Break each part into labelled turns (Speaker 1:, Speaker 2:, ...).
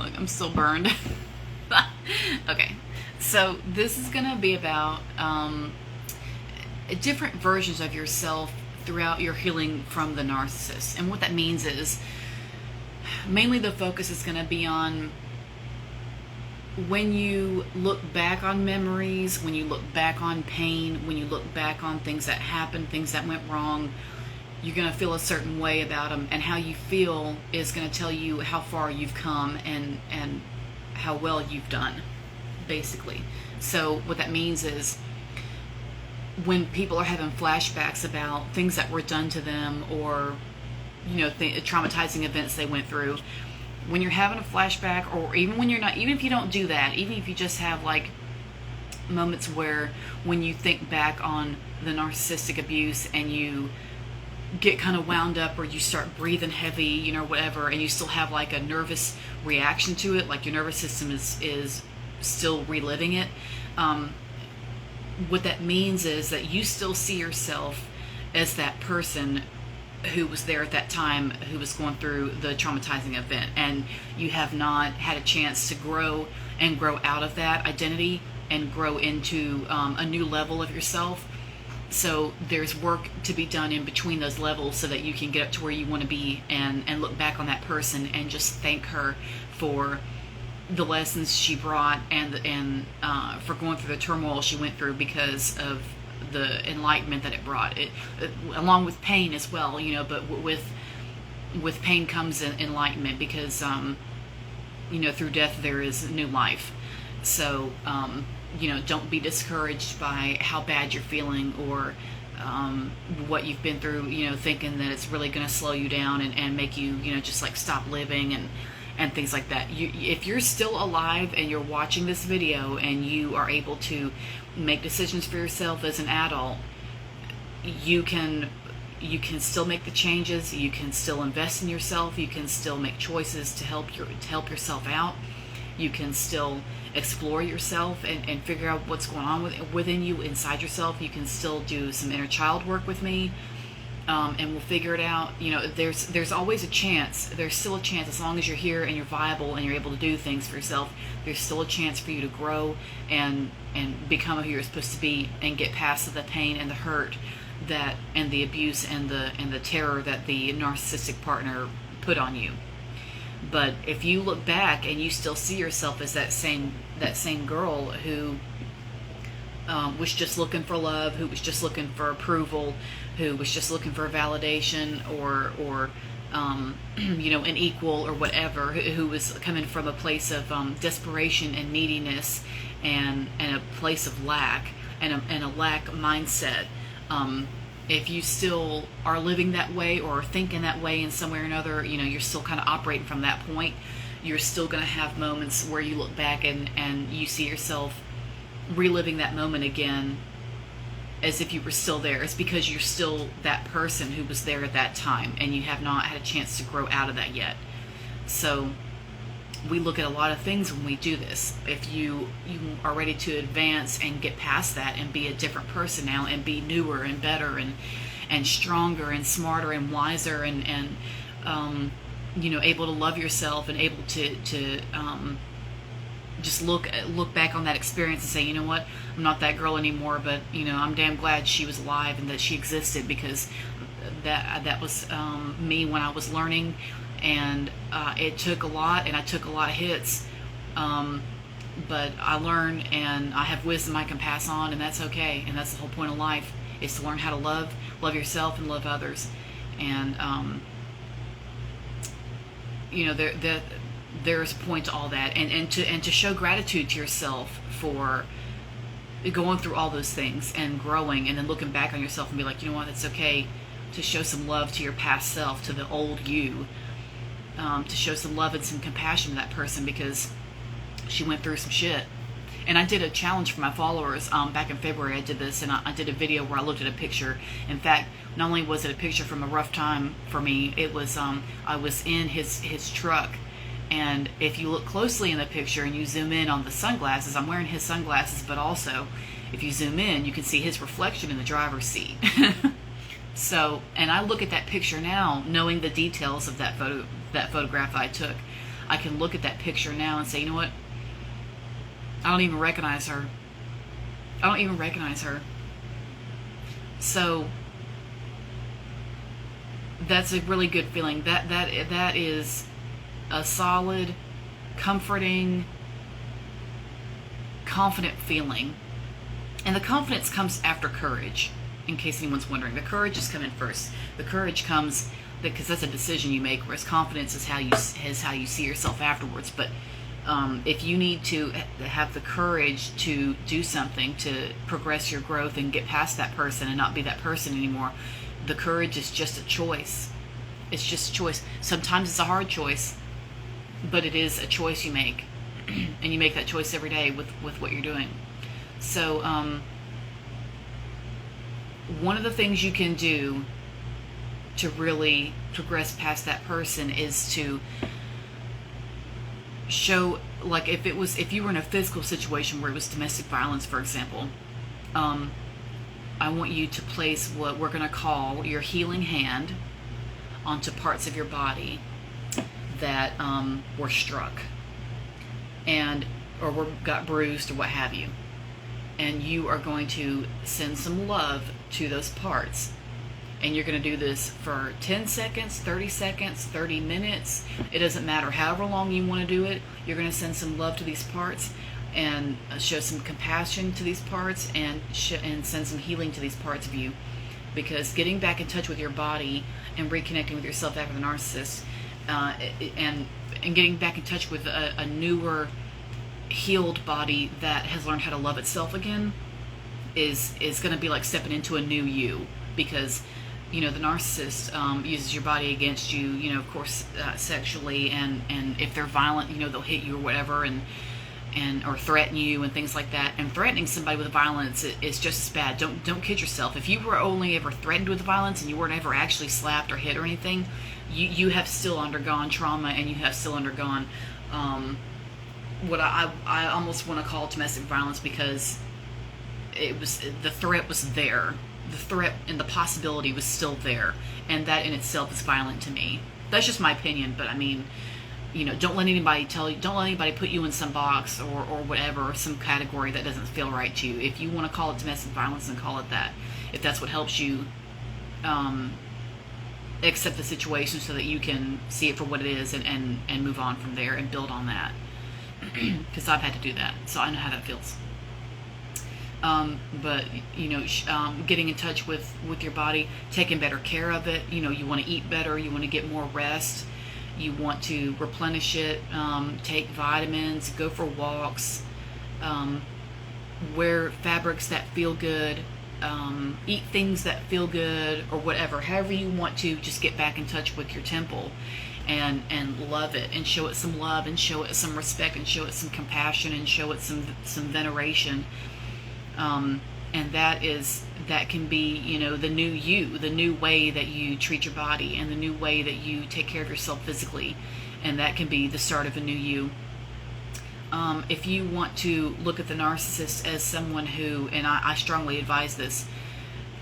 Speaker 1: Look, I'm still burned. Okay, so this is going to be about different versions of yourself throughout your healing from the narcissist. And what that means is mainly the focus is going to be on when you look back on memories, when you look back on pain, when you look back on things that happened, things that went wrong, you're going to feel a certain way about them, and how you feel is going to tell you how far you've come and how well you've done, basically. So what that means is when people are having flashbacks about things that were done to them, or traumatizing events they went through, when you're having a flashback, or even when you're not, even if you don't do that, even if you just have like moments where when you think back on the narcissistic abuse and you get kind of wound up, or you start breathing heavy, whatever, and you still have like a nervous reaction to it, like your nervous system is still reliving it, what that means is that you still see yourself as that person who was there at that time, who was going through the traumatizing event, and you have not had a chance to grow out of that identity and grow into a new level of yourself. So there's work to be done in between those levels so that you can get up to where you want to be, and look back on that person and just thank her for the lessons she brought, and for going through the turmoil she went through because of the enlightenment that it brought. It along with pain as well, but with pain comes enlightenment, because through death there is new life. So don't be discouraged by how bad you're feeling, or what you've been through, thinking that it's really going to slow you down and make you just like stop living and things like that. If you're still alive and you're watching this video and you are able to make decisions for yourself as an adult, you can still make the changes, you can still invest in yourself, you can still make choices to help yourself out, you can still explore yourself and figure out what's going on within you, inside yourself. You can still do some inner child work with me, and we'll figure it out. There's always a chance. There's still a chance, as long as you're here and you're viable and you're able to do things for yourself. There's still a chance for you to grow and become who you're supposed to be, and get past the pain and the hurt and the abuse and the terror that the narcissistic partner put on you. But if you look back and you still see yourself as that same girl who was just looking for love, who was just looking for approval, who was just looking for validation, or an equal or whatever, who was coming from a place of desperation and neediness and a place of lack and a lack mindset, if you still are living that way or thinking that way in some way or another, you're still kind of operating from that point, you're still going to have moments where you look back and you see yourself reliving that moment again as if you were still there. It's because you're still that person who was there at that time, and you have not had a chance to grow out of that yet. So we look at a lot of things when we do this. If you are ready to advance and get past that and be a different person now, and be newer and better and stronger and smarter and wiser and able to love yourself, and able to just look back on that experience and say, you know what, I'm not that girl anymore, but I'm damn glad she was alive and that she existed, because that was me when I was learning. And it took a lot, and I took a lot of hits, but I learned, and I have wisdom I can pass on, and that's okay. And that's the whole point of life, is to learn how to love yourself and love others. And there's a point to all that, and to show gratitude to yourself for going through all those things and growing, and then looking back on yourself and be like, you know what, it's okay to show some love to your past self, to the old you. To show some love and some compassion to that person, because she went through some shit. And I did a challenge for my followers back in February. I did this, and I did a video where I looked at a picture. In fact, not only was it a picture from a rough time for me, it was I was in his truck, and if you look closely in the picture and you zoom in on the sunglasses, I'm wearing his sunglasses, but also if you zoom in, you can see his reflection in the driver's seat. So, and I look at that picture now, knowing the details of that photograph that I took. I can look at that picture now and say, you know what? I don't even recognize her. I don't even recognize her. So that's a really good feeling. That is a solid, comforting, confident feeling. And the confidence comes after courage, in case anyone's wondering. The courage is coming first. The courage comes because that's a decision you make, whereas confidence is how you see yourself afterwards. But if you need to have the courage to do something to progress your growth and get past that person and not be that person anymore, the courage is just a choice. It's just a choice. Sometimes it's a hard choice, but it is a choice you make. And you make that choice every day with what you're doing. So one of the things you can do to really progress past that person is to show, like if you were in a physical situation where it was domestic violence, for example, I want you to place what we're going to call your healing hand onto parts of your body that were struck or got bruised or what have you. And you are going to send some love to those parts. And you're going to do this for 10 seconds, 30 seconds, 30 minutes. It doesn't matter. However long you want to do it, you're going to send some love to these parts and show some compassion to these parts and send some healing to these parts of you. Because getting back in touch with your body and reconnecting with yourself after the narcissist and getting back in touch with a newer, healed body that has learned how to love itself again is going to be like stepping into a new you. Because the narcissist uses your body against you, of course, sexually, and if they're violent, they'll hit you or whatever, or threaten you and things like that. And threatening somebody with violence is just as bad. Don't kid yourself. If you were only ever threatened with violence and you weren't ever actually slapped or hit or anything, you have still undergone trauma, and you have still undergone what I almost want to call domestic violence, because the threat was there. The threat and the possibility was still there, and that in itself is violent to me. That's just my opinion, but I mean, don't let anybody tell you, don't let anybody put you in some box or whatever, some category that doesn't feel right to you. If you want to call it domestic violence, then call it that. If that's what helps you accept the situation so that you can see it for what it is and move on from there and build on that. Because I've had to do that, so I know how that feels. But getting in touch with your body, taking better care of it. You want to eat better, you want to get more rest, you want to replenish it, take vitamins, go for walks, wear fabrics that feel good, eat things that feel good, or whatever. However you want to just get back in touch with your temple and love it, and show it some love, and show it some respect, and show it some compassion, and show it some veneration. And that can be, the new you, the new way that you treat your body, and the new way that you take care of yourself physically. And that can be the start of a new you. If you want to look at the narcissist as someone who, and I strongly advise this,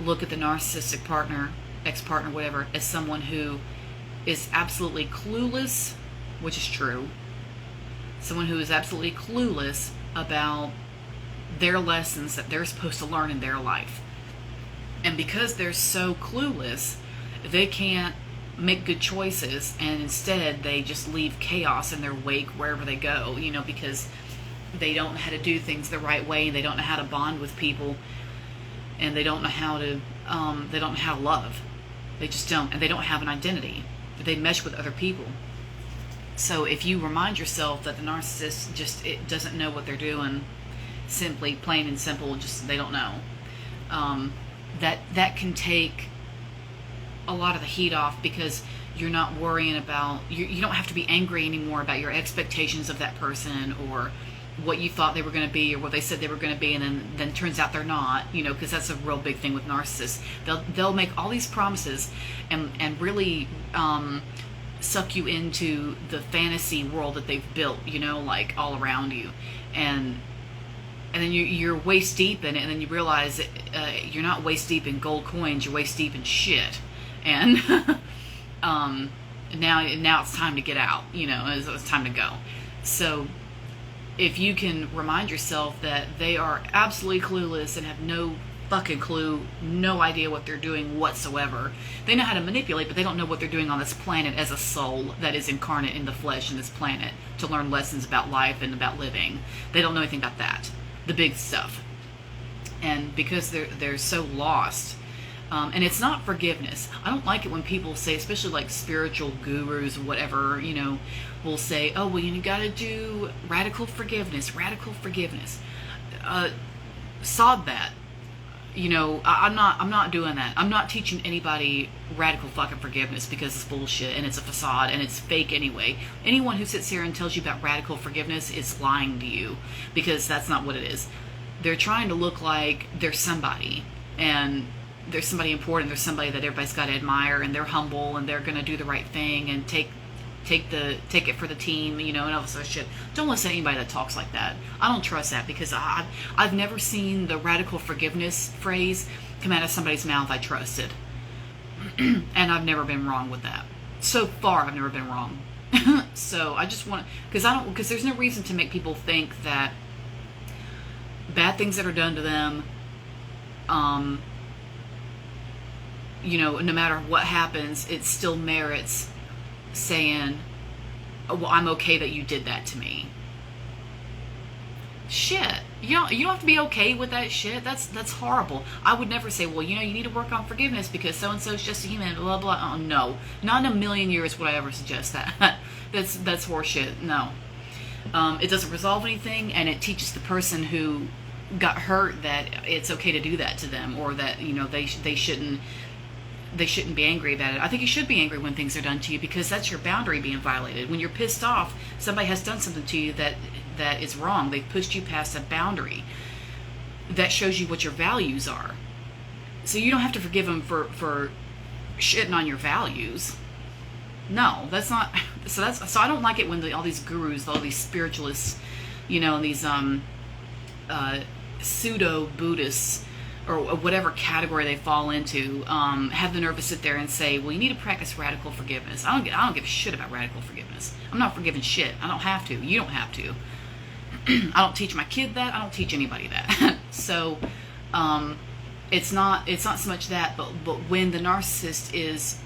Speaker 1: look at the narcissistic partner, ex-partner, whatever, as someone who is absolutely clueless, which is true. Someone who is absolutely clueless about their lessons that they're supposed to learn in their life. And because they're so clueless, they can't make good choices, and instead they just leave chaos in their wake wherever they go, because they don't know how to do things the right way, they don't know how to bond with people, and they don't know how to love. They just don't, and they don't have an identity. They mesh with other people. So if you remind yourself that the narcissist it doesn't know what they're doing, simply, plain and simple, just they don't know, that can take a lot of the heat off, because you're not worrying about, you don't have to be angry anymore about your expectations of that person, or what you thought they were going to be, or what they said they were going to be, and then turns out they're not, because that's a real big thing with narcissists. They'll make all these promises and really suck you into the fantasy world that they've built, like all around you, and then you're waist deep in it, and then you realize that you're not waist deep in gold coins, you're waist deep in shit. And now it's time to get out, it's time to go. So if you can remind yourself that they are absolutely clueless and have no fucking clue, no idea what they're doing whatsoever. They know how to manipulate, but they don't know what they're doing on this planet as a soul that is incarnate in the flesh in this planet to learn lessons about life and about living. They don't know anything about that, the big stuff. And because they're so lost, and it's not forgiveness. I don't like it when people say, especially like spiritual gurus, whatever, will say, oh, well, you got to do radical forgiveness. Sod that. I'm not doing that. I'm not teaching anybody radical fucking forgiveness because it's bullshit and it's a facade and it's fake anyway. Anyone who sits here and tells you about radical forgiveness is lying to you, because that's not what it is. They're trying to look like they're somebody, and there's somebody important, there's somebody that everybody's got to admire, and they're humble and they're going to do the right thing and take it for the team, and all this other shit. Don't listen to anybody that talks like that. I don't trust that, because I've never seen the radical forgiveness phrase come out of somebody's mouth I trusted. And I've never been wrong with that. So far, I've never been wrong. So I just want, because there's no reason to make people think that bad things that are done to them, no matter what happens, it still merits saying, oh, well, I'm okay that you did that to me. Shit. You don't have to be okay with that shit. That's horrible. I would never say, well, you need to work on forgiveness because so-and-so is just a human, blah, blah. Oh, no. Not in a million years would I ever suggest that. That's horseshit. No. It doesn't resolve anything, and it teaches the person who got hurt that it's okay to do that to them, or that, they shouldn't be angry about it. I think you should be angry when things are done to you, because that's your boundary being violated. When you're pissed off, somebody has done something to you that is wrong. They've pushed you past a boundary. That shows you what your values are. So you don't have to forgive them for shitting on your values. No, that's not. So I don't like it when all these gurus, all these spiritualists, and these pseudo Buddhists, or whatever category they fall into, have the nerve to sit there and say, well, you need to practice radical forgiveness. I don't give a shit about radical forgiveness. I'm not forgiving shit. I don't have to. You don't have to. I don't teach my kid that. I don't teach anybody that. So it's not so much that, but when the narcissist is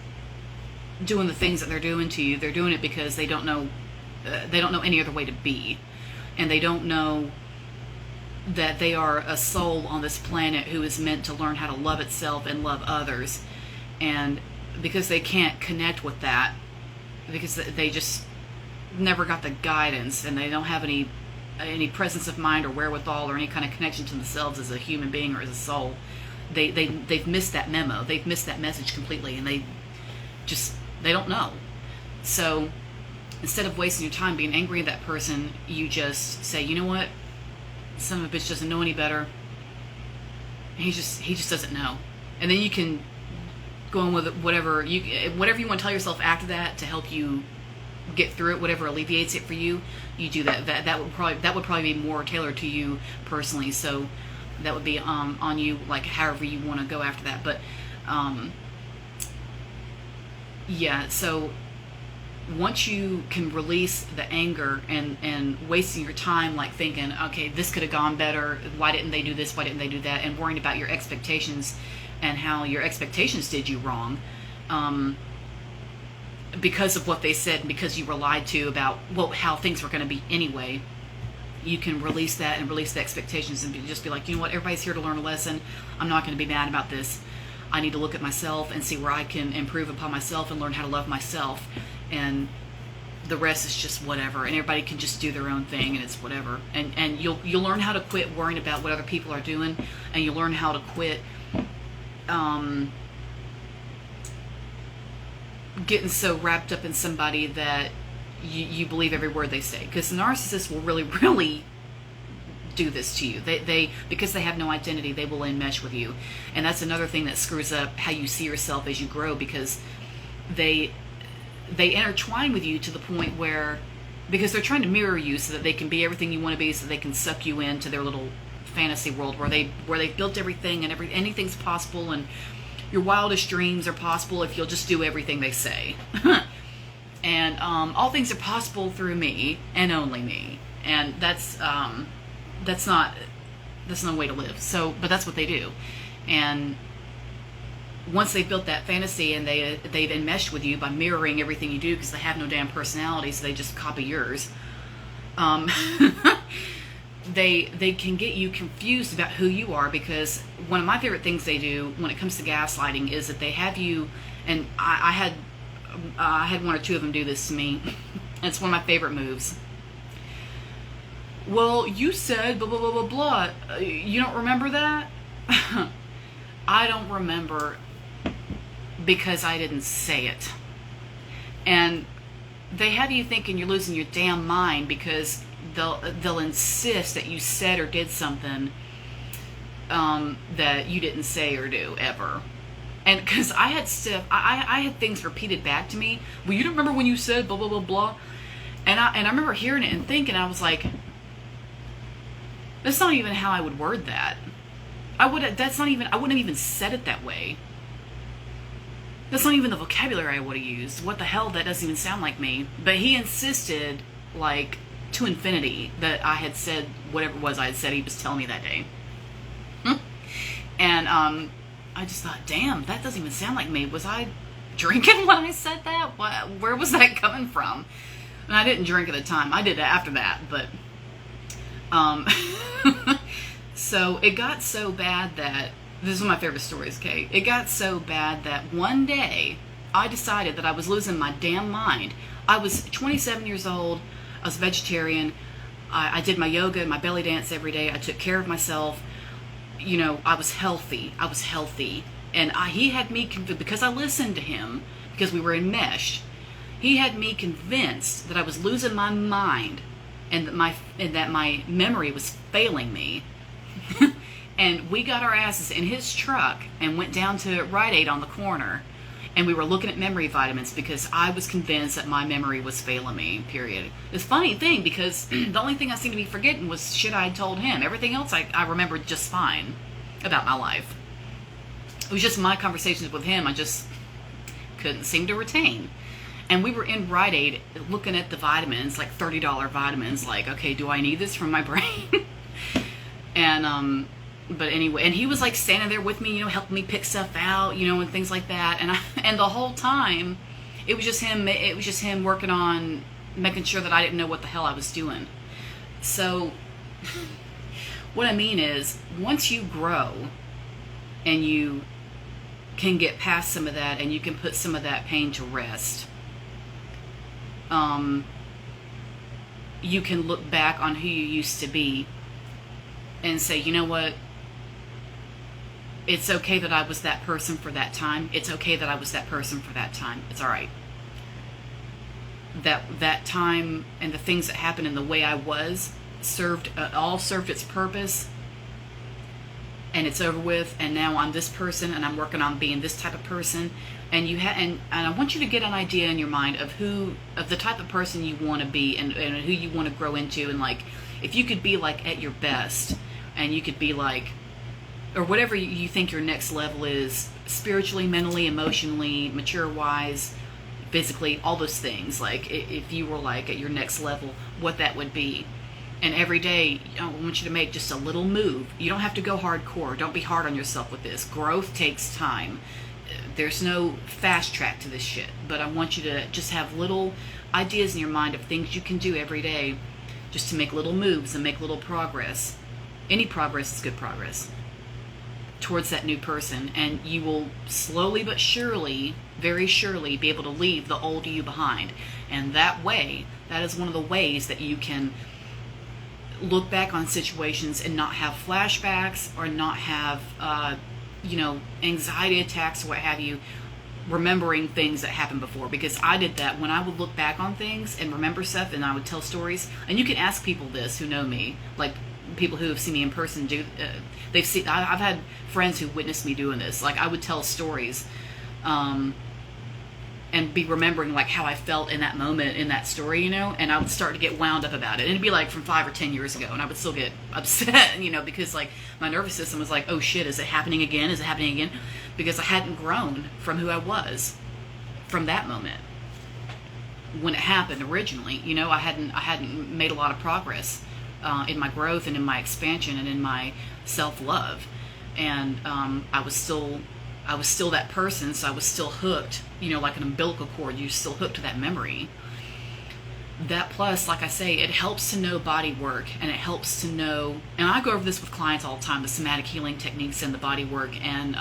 Speaker 1: doing the things that they're doing to you, they're doing it because they don't know any other way to be, and they don't know that they are a soul on this planet who is meant to learn how to love itself and love others. And because they can't connect with that, because they just never got the guidance, and they don't have any presence of mind or wherewithal or any kind of connection to themselves as a human being or as a soul, they've missed that memo. They've missed that message completely, and they don't know. So instead of wasting your time being angry at that person, you just say, you know what? Son of a bitch doesn't know any better. He just doesn't know. And then you can go on with whatever you want to tell yourself after that to help you get through it, whatever alleviates it for you. You do that. That would probably be more tailored to you personally. So that would be on you, like however you want to go after that. But yeah. So once you can release the anger and wasting your time like thinking, okay, this could have gone better, why didn't they do this, why didn't they do that, and worrying about your expectations and how your expectations did you wrong, because of what they said and because you were lied to about how things were going to be anyway, you can release that and release the expectations and just be like, you know what, everybody's here to learn a lesson. I'm not going to be mad about this. I need to look at myself and see where I can improve upon myself and learn how to love myself. And the rest is just whatever, and everybody can just do their own thing, and it's whatever. And you'll learn how to quit worrying about what other people are doing, and you'll learn how to quit getting so wrapped up in somebody that you believe every word they say. Because narcissists will really, really do this to you. They because they have no identity, they will enmesh with you, and that's another thing that screws up how you see yourself as you grow, because they intertwine with you to the point where, because they're trying to mirror you so that they can be everything you want to be, so they can suck you into their little fantasy world where they've built everything, and anything's possible, and your wildest dreams are possible if you'll just do everything they say. And all things are possible through me and only me. And that's not a way to live. So, but that's what they do. And once they've built that fantasy and they've enmeshed with you by mirroring everything you do, because they have no damn personality, so they just copy yours. They can get you confused about who you are, because one of my favorite things they do when it comes to gaslighting is that they have you, and I had one or two of them do this to me. It's one of my favorite moves. Well, you said blah, blah, blah, blah, blah. You don't remember that? I don't remember because I didn't say it. And they have you thinking you're losing your damn mind because they'll insist that you said or did something that you didn't say or do ever. And because I had things repeated back to me. Well, you don't remember when you said blah, blah, blah, blah. And I remember hearing it and thinking, I was like, that's not even how I would word that. I wouldn't have even said it that way. That's not even the vocabulary I would have used. What the hell? That doesn't even sound like me. But he insisted, like, to infinity, that I had said whatever it was I had said he was telling me that day. And I just thought, damn, that doesn't even sound like me. Was I drinking when I said that? Where was that coming from? And I didn't drink at the time. I did it after that, but so it got so bad that, this is one of my favorite stories, okay? It got so bad that one day I decided that I was losing my damn mind. I was 27 years old. I was a vegetarian. I did my yoga and my belly dance every day. I took care of myself. You know, I was healthy. And he had me, because I listened to him, because we were enmeshed, he had me convinced that I was losing my mind and that my memory was failing me. And we got our asses in his truck and went down to Rite Aid on the corner, and we were looking at memory vitamins because I was convinced that my memory was failing me, period. It's a funny thing because the only thing I seemed to be forgetting was shit I had told him. Everything else I remembered just fine about my life. It was just my conversations with him I just couldn't seem to retain. And we were in Rite Aid looking at the vitamins, like $30 vitamins, like, okay, do I need this for my brain? And but anyway, and he was like standing there with me, you know, helping me pick stuff out, you know, and things like that. And the whole time, it was just him working on making sure that I didn't know what the hell I was doing. So what I mean is, once you grow and you can get past some of that and you can put some of that pain to rest, you can look back on who you used to be and say, you know what? It's okay that I was that person for that time. It's okay that I was that person for that time. It's all right. That time and the things that happened and the way I was all served its purpose, and it's over with. And now I'm this person, and I'm working on being this type of person. And and I want you to get an idea in your mind of the type of person you want to be and who you want to grow into. And like, if you could be like at your best, and you could be like, or whatever you think your next level is, spiritually, mentally, emotionally, mature-wise, physically, all those things. Like, if you were like at your next level, what that would be. And every day, I want you to make just a little move. You don't have to go hardcore. Don't be hard on yourself with this. Growth takes time. There's no fast track to this shit. But I want you to just have little ideas in your mind of things you can do every day just to make little moves and make little progress. Any progress is good progress towards that new person, and you will slowly but surely, very surely, be able to leave the old you behind. And that is one of the ways that you can look back on situations and not have flashbacks or not have anxiety attacks or what have you, remembering things that happened before. Because I did that when I would look back on things and remember stuff, and I would tell stories. And you can ask people this who know me, like people who have seen me in person do. I've had friends who witnessed me doing this. Like, I would tell stories, and be remembering like how I felt in that moment in that story, you know, and I would start to get wound up about it. And it'd be like from 5 or 10 years ago, and I would still get upset, you know, because like my nervous system was like, oh shit, is it happening again? Is it happening again? Because I hadn't grown from who I was from that moment. when it happened originally. You know, I hadn't made a lot of progress in my growth and in my expansion and in my self-love, and I was still that person, so I was still hooked, you know, like an umbilical cord. You're still hooked to that memory. That plus, like I say, it helps to know body work, and it helps to know, and I go over this with clients all the time, the somatic healing techniques and the body work and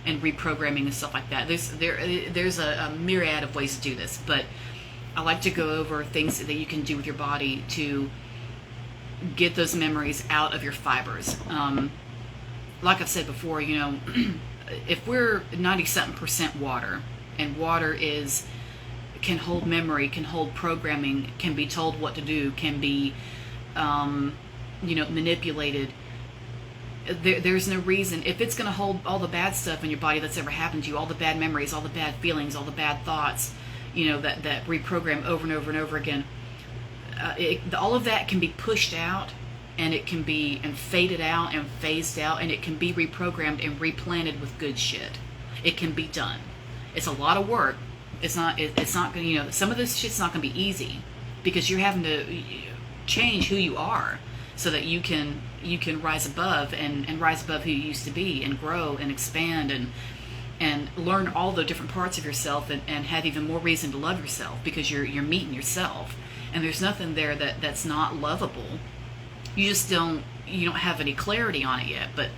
Speaker 1: reprogramming and stuff like that. There's a myriad of ways to do this, but I like to go over things that you can do with your body to get those memories out of your fibers. Like I've said before, you know, if we're 90-something% water, and water can hold memory, can hold programming, can be told what to do, can be, you know, manipulated. There's no reason, if it's going to hold all the bad stuff in your body that's ever happened to you, all the bad memories, all the bad feelings, all the bad thoughts, you know, that reprogram over and over and over again. All of that can be pushed out, and it can be faded out and phased out, and it can be reprogrammed and replanted with good shit. It can be done. It's a lot of work. It's not going to, you know, some of this shit's not going to be easy, because you're having to change who you are so that you can rise above and rise above who you used to be, and grow and expand and learn all the different parts of yourself, and have even more reason to love yourself, because you're meeting yourself, and there's nothing there that's not lovable. You just don't have any clarity on it yet, but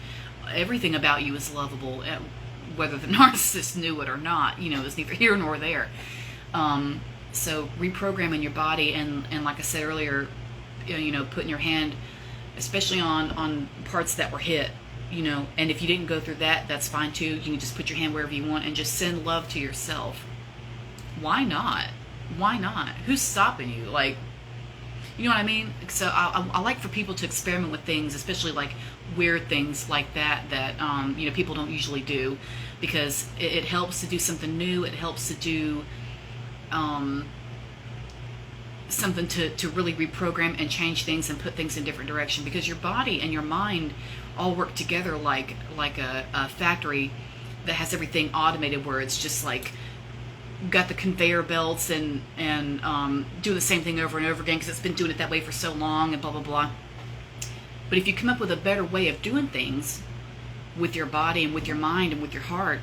Speaker 1: everything about you is lovable. Whether the narcissist knew it or not, you know, is neither here nor there. So reprogramming your body, and like I said earlier, you know, putting your hand, especially on parts that were hit, you know, and if you didn't go through that, that's fine too. You can just put your hand wherever you want and just send love to yourself. Why not? Why not? Who's stopping you? Like, you know what I mean? So I like for people to experiment with things, especially like weird things like that you know, people don't usually do, because it helps to do something new. It helps to do something to really reprogram and change things and put things in different direction, because your body and your mind all work together like a factory that has everything automated, where it's just like got the conveyor belts and do the same thing over and over again because it's been doing it that way for so long, and blah blah blah. But if you come up with a better way of doing things with your body and with your mind and with your heart,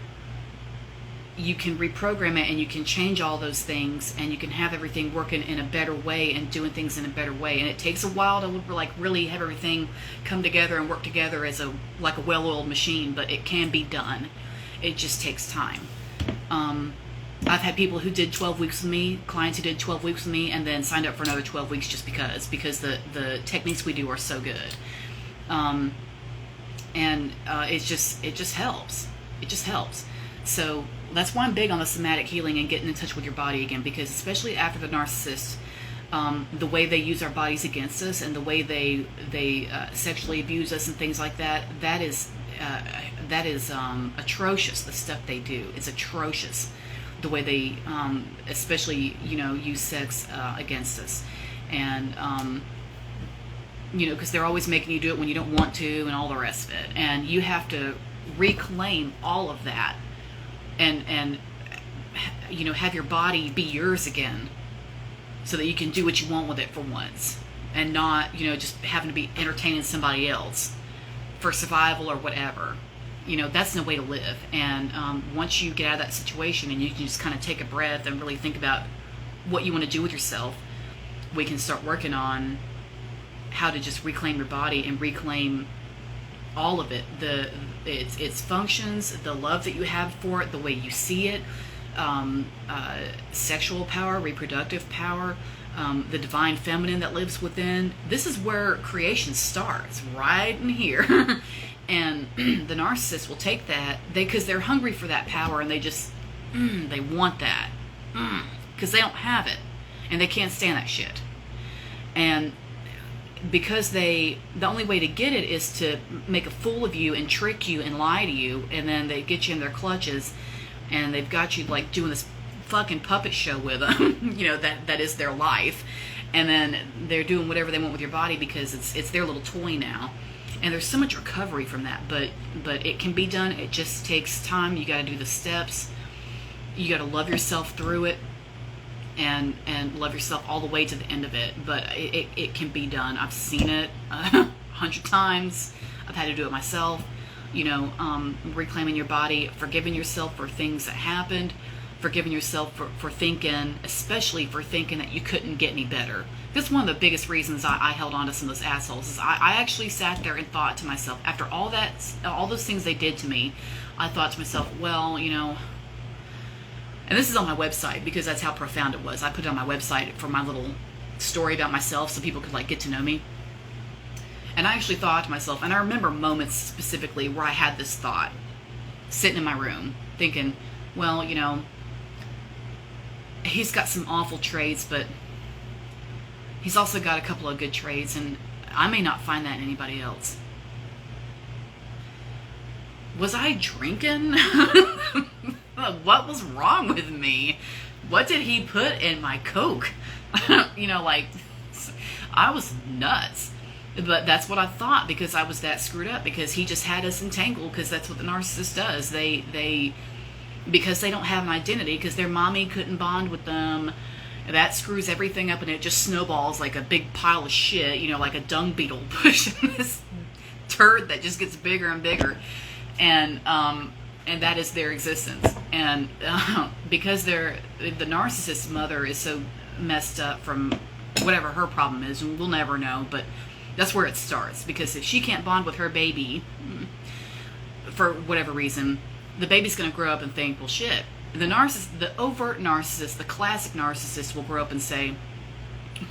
Speaker 1: you can reprogram it, and you can change all those things, and you can have everything working in a better way and doing things in a better way. And it takes a while to like really have everything come together and work together as a well-oiled machine, but it can be done. It just takes time. I've had people who did 12 weeks with me, clients who did 12 weeks with me, and then signed up for another 12 weeks just because the techniques we do are so good. It just helps. It just helps. So that's why I'm big on the somatic healing and getting in touch with your body again, because especially after the narcissist, the way they use our bodies against us, and the way they sexually abuse us and things like that, that is atrocious. The stuff they do, it's atrocious. The way they, especially, you know, use sex against us, and you know, because they're always making you do it when you don't want to, and all the rest of it. And you have to reclaim all of that, and you know, have your body be yours again, so that you can do what you want with it for once, and not, you know, just having to be entertaining somebody else for survival or whatever. You know, that's no way to live. And once you get out of that situation and you can just kind of take a breath and really think about what you want to do with yourself, we can start working on how to just reclaim your body and reclaim all of it, its functions, the love that you have for it, the way you see it, sexual power, reproductive power, the divine feminine that lives within. This is where creation starts, right in here. And the narcissist will take that, because they're hungry for that power, and they just, they want that, because they don't have it, and they can't stand that shit. And because the only way to get it is to make a fool of you and trick you and lie to you, and then they get you in their clutches, and they've got you like doing this fucking puppet show with them, you know, that is their life, and then they're doing whatever they want with your body because it's their little toy now. And there's so much recovery from that, but it can be done. It just takes time. You got to do the steps. You got to love yourself through it. and love yourself all the way to the end of it. But it can be done. I've seen it 100 times. I've had to do it myself. Reclaiming your body, forgiving yourself for things that happened, forgiving yourself for thinking, especially for thinking that you couldn't get any better. That's one of the biggest reasons I held on to some of those assholes. Is I actually sat there and thought to myself, after all those things they did to me, I thought to myself, well, and this is on my website because that's how profound it was. I put it on my website for my little story about myself so people could get to know me. And I actually thought to myself, and I remember moments specifically where I had this thought, sitting in my room, thinking, well, he's got some awful traits, but he's also got a couple of good traits, and I may not find that in anybody else. Was I drinking? What was wrong with me? What did he put in my Coke? I was nuts. But that's what I thought, because I was that screwed up, because he just had us entangled, because that's what the narcissist does. Because they don't have an identity, because their mommy couldn't bond with them, that screws everything up, and it just snowballs like a big pile of shit, like a dung beetle pushing this turd that just gets bigger and bigger. And that is their existence. And because the narcissist's mother is so messed up from whatever her problem is, and we'll never know, but that's where it starts. Because if she can't bond with her baby for whatever reason, the baby's going to grow up and think, well, shit. The overt narcissist, the classic narcissist, will grow up and say,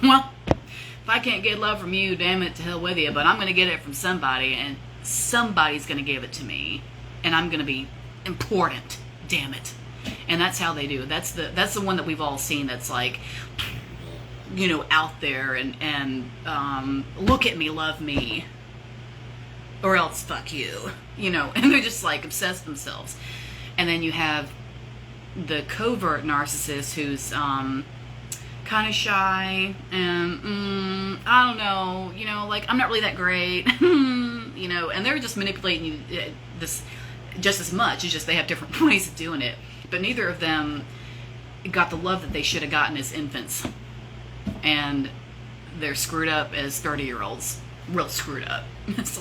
Speaker 1: well, if I can't get love from you, damn it, to hell with you, but I'm going to get it from somebody, and somebody's going to give it to me, and I'm going to be important, damn it. And that's how they do. That's the one that we've all seen, that's out there and look at me, love me, or else fuck you, and they're just obsessed with themselves. And then you have the covert narcissist who's kind of shy and I don't know, I'm not really that great, and they're just manipulating you this just as much. It's just they have different ways of doing it. But neither of them got the love that they should have gotten as infants. And they're screwed up as 30-year-olds, real screwed up. It's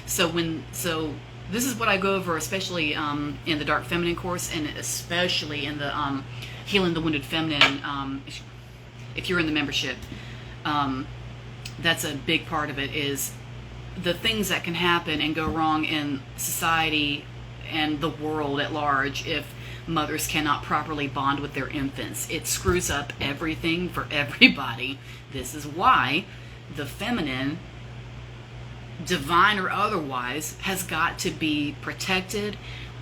Speaker 1: so this is what I go over, especially in the Dark Feminine course, and especially in the Healing the Wounded Feminine. If you're in the membership, that's a big part of it, is the things that can happen and go wrong in society and the world at large if mothers cannot properly bond with their infants. It screws up everything for everybody. This is why the feminine, divine or otherwise, has got to be protected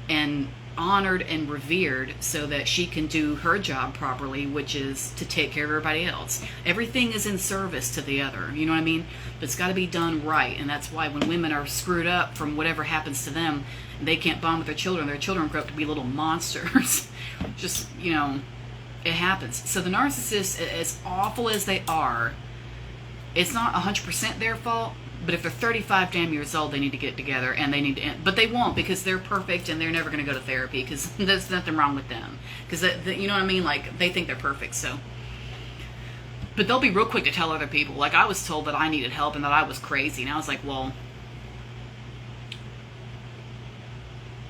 Speaker 1: and honored and revered so that she can do her job properly, which is to take care of everybody else. Everything is in service to the other, you know what I mean? But it's got to be done right. And that's why when women are screwed up from whatever happens to them, they can't bond with their children grow up to be little monsters. Just, it happens. So the narcissists, as awful as they are, it's not 100% their fault. But if they're 35 damn years old, they need to get together, and they need to. But they won't, because they're perfect, and they're never going to go to therapy, because there's nothing wrong with them. Because you know what I mean? They think they're perfect. So, but they'll be real quick to tell other people. I was told that I needed help and that I was crazy, and I was like, well,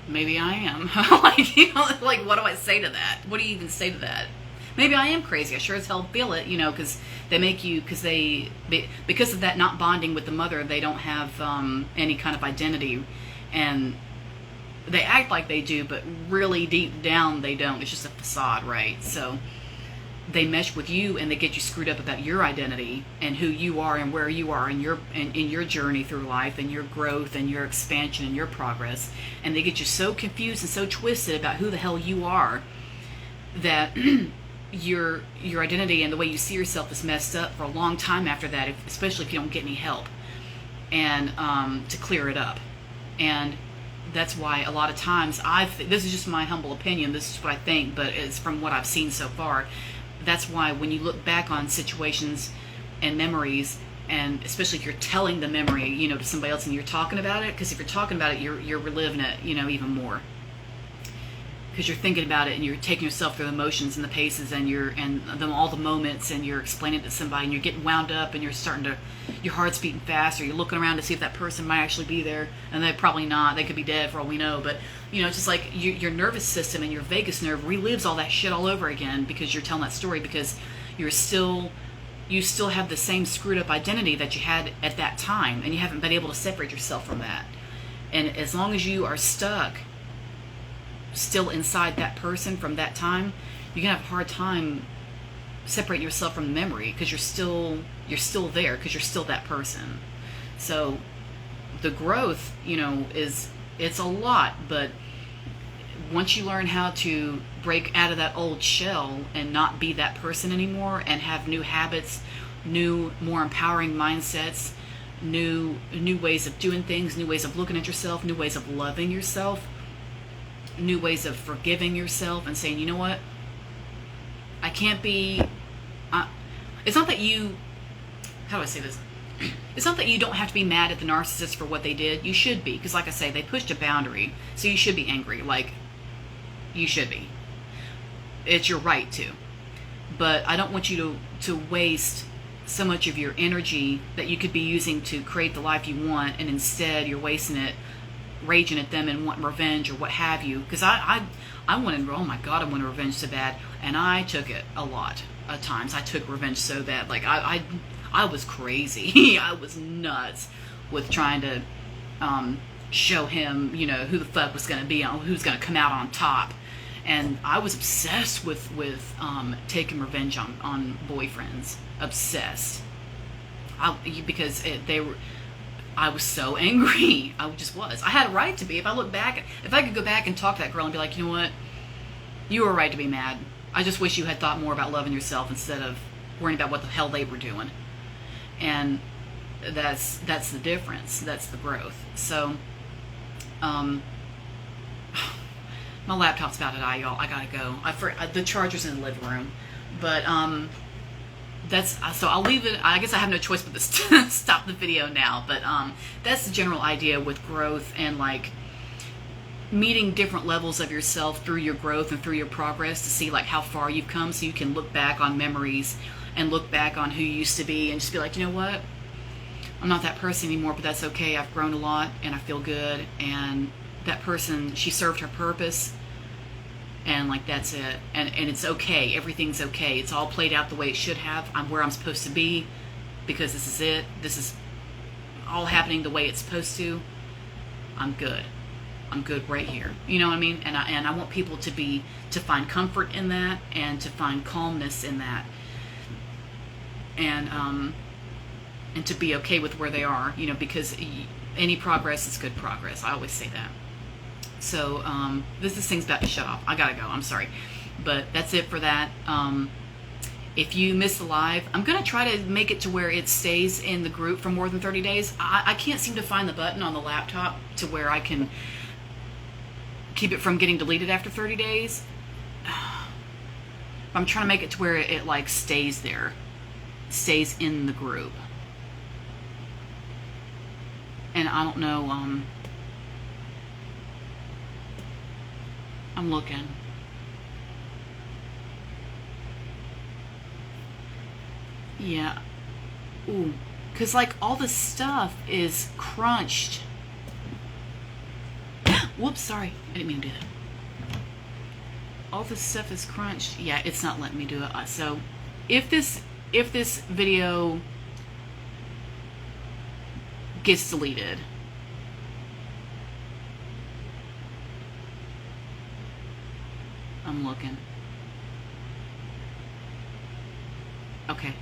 Speaker 1: maybe I am. What do I say to that? What do you even say to that? Maybe I am crazy. I sure as hell feel it, because they make you, because of that not bonding with the mother, they don't have any kind of identity, and they act like they do, but really deep down they don't. It's just a facade, right? So they mesh with you, and they get you screwed up about your identity and who you are and where you are in your journey through life and your growth and your expansion and your progress, and they get you so confused and so twisted about who the hell you are that your identity and the way you see yourself is messed up for a long time after that, especially if you don't get any help and to clear it up. And that's why a lot of times this is just my humble opinion, this is what I think, but it's from what I've seen so far. That's why when you look back on situations and memories, and especially if you're telling the memory, to somebody else and you're talking about it, because if you're talking about it, you're reliving it, even more. because you're thinking about it and you're taking yourself through the motions and the paces and all the moments, and you're explaining it to somebody, and you're getting wound up, and your heart's beating fast, or you're looking around to see if that person might actually be there, and they're probably not. They could be dead for all we know. But it's just like your nervous system and your vagus nerve relives all that shit all over again because you're telling that story, because you still have the same screwed up identity that you had at that time, and you haven't been able to separate yourself from that. And as long as you are stuck still inside that person from that time, you're gonna have a hard time separating yourself from the memory, because you're still there, because you're still that person. So the growth, it's a lot, but once you learn how to break out of that old shell and not be that person anymore, and have new habits, new, more empowering mindsets, new ways of doing things, new ways of looking at yourself, new ways of loving yourself, new ways of forgiving yourself, and saying, you know what, I can't be, it's not that you, how do I say this? It's not that you don't have to be mad at the narcissist for what they did. You should be, because like I say, they pushed a boundary, so you should be angry. Like, you should be. It's your right to. But I don't want you to waste so much of your energy that you could be using to create the life you want, and instead you're wasting it raging at them and wanting revenge or what have you. Because I wanted, oh my God, I wanted revenge so bad, and I took it a lot of times. I took revenge so bad. Like, I was crazy. I was nuts with trying to show him, who the fuck was going to be on, who's going to come out on top. And I was obsessed with taking revenge on boyfriends. Obsessed. Because I was so angry. I just was. I had a right to be. If I look back, if I could go back and talk to that girl and be like, you know what? You were right to be mad. I just wish you had thought more about loving yourself instead of worrying about what the hell they were doing. And that's the difference. That's the growth. So, my laptop's about to die, y'all. I gotta go. The charger's in the living room, but so I'll leave it. I guess I have no choice but to stop the video now. But that's the general idea with growth, and like meeting different levels of yourself through your growth and through your progress, to see like how far you've come, so you can look back on memories and look back on who you used to be, and just be like, you know what? I'm not that person anymore, but that's okay. I've grown a lot, and I feel good, and that person, she served her purpose, and like that's it, and it's okay. Everything's okay. It's all played out the way it should have. I'm where I'm supposed to be, because this is it. This is all happening the way it's supposed to. I'm good. I'm good right here. You know what I mean? And I want people to find comfort in that, and to find calmness in that, and to be okay with where they are, because any progress is good progress. I always say that. So this thing's about to shut off. I gotta go. I'm sorry, but that's it for that. If you missed the live, I'm gonna try to make it to where it stays in the group for more than 30 days. I can't seem to find the button on the laptop to where I can keep it from getting deleted after 30 days. I'm trying to make it to where it like stays there, stays in the group. And I don't know, I'm looking. Yeah. Ooh. Because, like, all the stuff is crunched. Whoops, sorry. I didn't mean to do that. All this stuff is crunched. Yeah, it's not letting me do it. So, if this video gets deleted, I'm looking. Okay.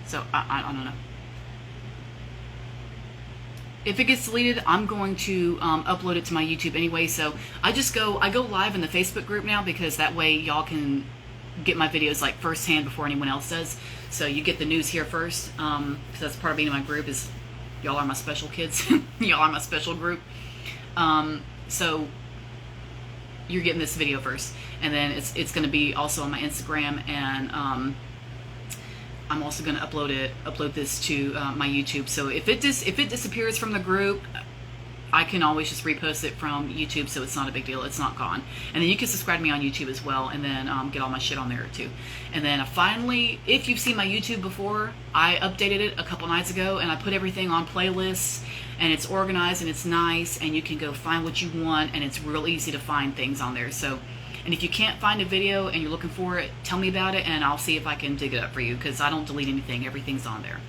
Speaker 1: So, I don't know. If it gets deleted, I'm going to upload it to my YouTube anyway. So, I go live in the Facebook group now, because that way y'all can get my videos like firsthand before anyone else does. So, you get the news here first, because that's part of being in my group, is y'all are my special kids. Y'all are my special group. So, you're getting this video first, and then it's going to be also on my Instagram, and I'm also going to upload this to my YouTube. So if it disappears from the group, I can always just repost it from YouTube, so it's not a big deal. It's not gone. And then you can subscribe to me on YouTube as well, and then get all my shit on there too. And then finally, if you've seen my YouTube before, I updated it a couple nights ago, and I put everything on playlists, and it's organized and it's nice, and you can go find what you want, and it's real easy to find things on there. So, and if you can't find a video and you're looking for it, tell me about it, and I'll see if I can dig it up for you, because I don't delete anything. Everything's on there.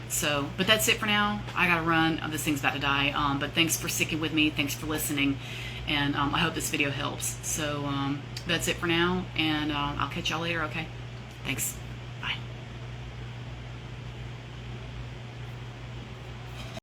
Speaker 1: So, but that's it for now. I gotta run. This thing's about to die. But thanks for sticking with me. Thanks for listening. And I hope this video helps. So that's it for now. And I'll catch y'all later, okay? Thanks.